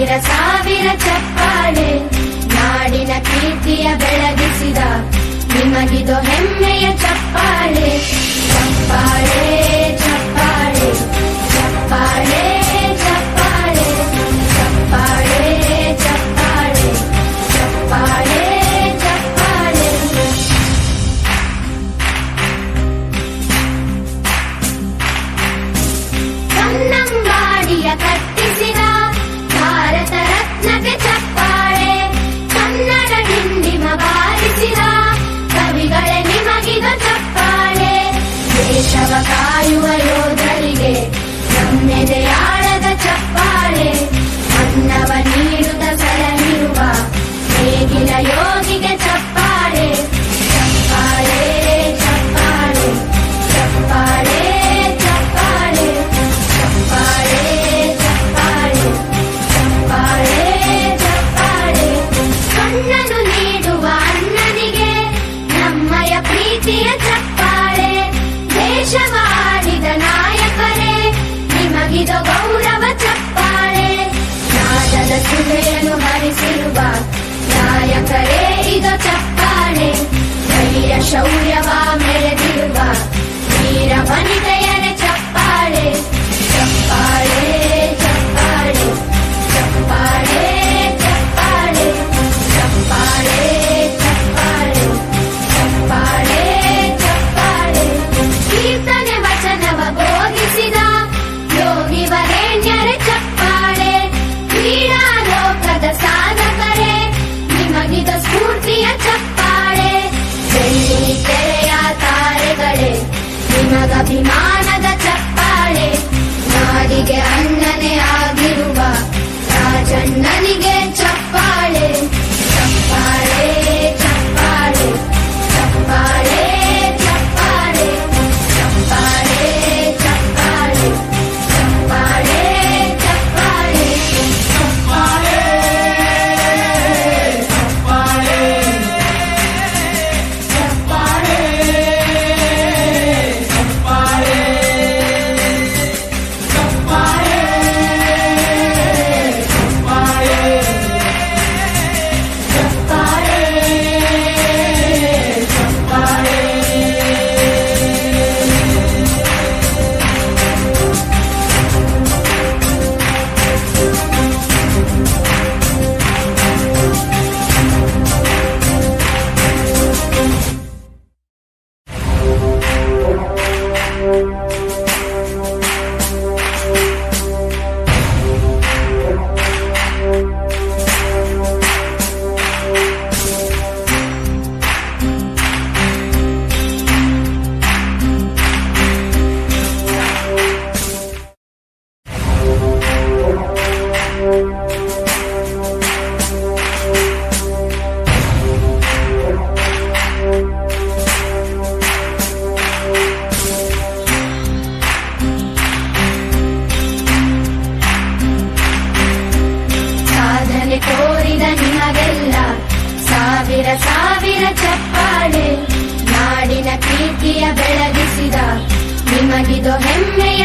ಸಾವಿರ ಸಾವಿರ ಚಪ್ಪಾಳೆ ನಾಡಿನ ಕೀರ್ತಿಯ ಬೆಳಗಿಸಿದ ನಿಮಗಿದು ಹೆಮ್ಮೆಯ ಚಪ್ಪಾಳೆ ಚಪ್ಪಾಳೆ ಚಪ್ಪಾಳೆ ಚಪ್ಪಾಳೆ ಚಪ್ಪಾಳೆ ಚಪ್ಪಾಳೆ ಚಪ್ಪಾಳೆ ಚಪ್ಪಾಳೆ ಚಪ್ಪಾಳೆ ಕನ್ನಂಬಾಡಿಯ ಕಟ್ಟಿಸಿದ ಭಾರತ ರತ್ನಕ್ಕೆ ಚಪ್ಪಾಳೆ ಕನ್ನಡ ಡಿಂಡಿಮ ಬಾರಿಸಿದ ಕವಿಗಳೇ ನಿಮಗಿದು ಚಪ್ಪಾಳೆ ದೇಶವ ಕಾಯುವ ಯೋಧರಿಗೆ ನಮ್ಮೆದೆಯಾಳದ ಚಪ್ಪಾಳೆ ಅನ್ನವ ನೀಡುತ್ತ ಸಲಹಿರುವ ನೇಗಿಲ ಯೋಗಿಗೆ ಚಪ್ಪಾಳೆ ಚಪ್ಪಾಳೆ ಚಪ್ಪಾಳೆ ಚಪ್ಪಾಳೆ ಚಪ್ಪಾಳೆ ಚಪ್ಪಾಳೆ ಚಪ್ಪಾಳೆ ಚಪ್ಪಾಳೆ ಚಪ್ಪಾಳೆ ಕಣ್ಣನು ನೀಡುವ ಅಣ್ಣನಿಗೆ ನಮ್ಮಯ ಪ್ರೀತಿಯ ಚಪ್ಪಾಳೆ ದೇಶವಾಡಿದ ನಾಯಕರೇ ನಿಮಗಿದು ಗೌರವ ಚಪ್ಪಾಳೆ ನಾದದ ಸುಧೆಯನ್ನು ಹರಿಸಿರುವ ನಾಯಕರೇ ಇದು ಚಪ್ಪಾಳೆ ಧೈರ್ಯ ಶೌರ್ಯವ ಮೆರೆದಿರುವ ವೀರ ವನಿತೆಯರೇ ಚಪ್ಪಾಳೆ ಚಪ್ಪಾಳೆ ಚಪ್ಪಾಳೆ ಚಪ್ಪಾಳೆ ಚಪ್ಪಾಳೆ ಚಪ್ಪಾಳೆ ಚಪ್ಪಾಳೆ ಚಪ್ಪಾಳೆ ಚಪ್ಪಾಳೆ ಕೀರ್ತನೆ ವಚನವ ಬೋಧಿಸಿದ ಯೋಗಿ ವರೇಣ್ಯರೇ ಚಪ್ಪಾಳೆ ಕ್ರೀಡಾ ಲೋಕದ ಸಾಧಕರೇ ನಿಮಗಿದ ಸ್ಫೂರ್ತಿಯ ಚಪ್ಪಾಳೆ ಬೆಳ್ಳಿ ತೆರೆಯ ತಾರೆಗಳೇ ನಿಮಗಭಿಮಾನದ ಚಪ್ಪಾಳೆ ನಾಡಿಗೆ ಅಣ್ಣನೇ ಆಗಿರುವ ರಾಜಣ್ಣನಿಗೆ ಚಪ್ಪಾಳೆ ಚಪ್ಪಾಳೆ ಚಪ್ಪಾಳೆ ಚಪ್ಪಾಳೆ ಚಪ್ಪಾಳೆ ಚಪ್ಪಾಳೆ ಚಪ್ಪಾಳೆ ಚಪ್ಪಾಳೆ ಚಪ್ಪಾಳೆ ಸಾಧನೆ ತೋರಿದ ನಿಮಗೆಲ್ಲ ಸಾವಿರ ಸಾವಿರ ಚಪ್ಪಾಳೆ ನಾಡಿನ ಕೀರ್ತಿಯ ಬೆಳಗಿಸಿದ ನಿಮಗಿದು ಹೆಮ್ಮೆಯ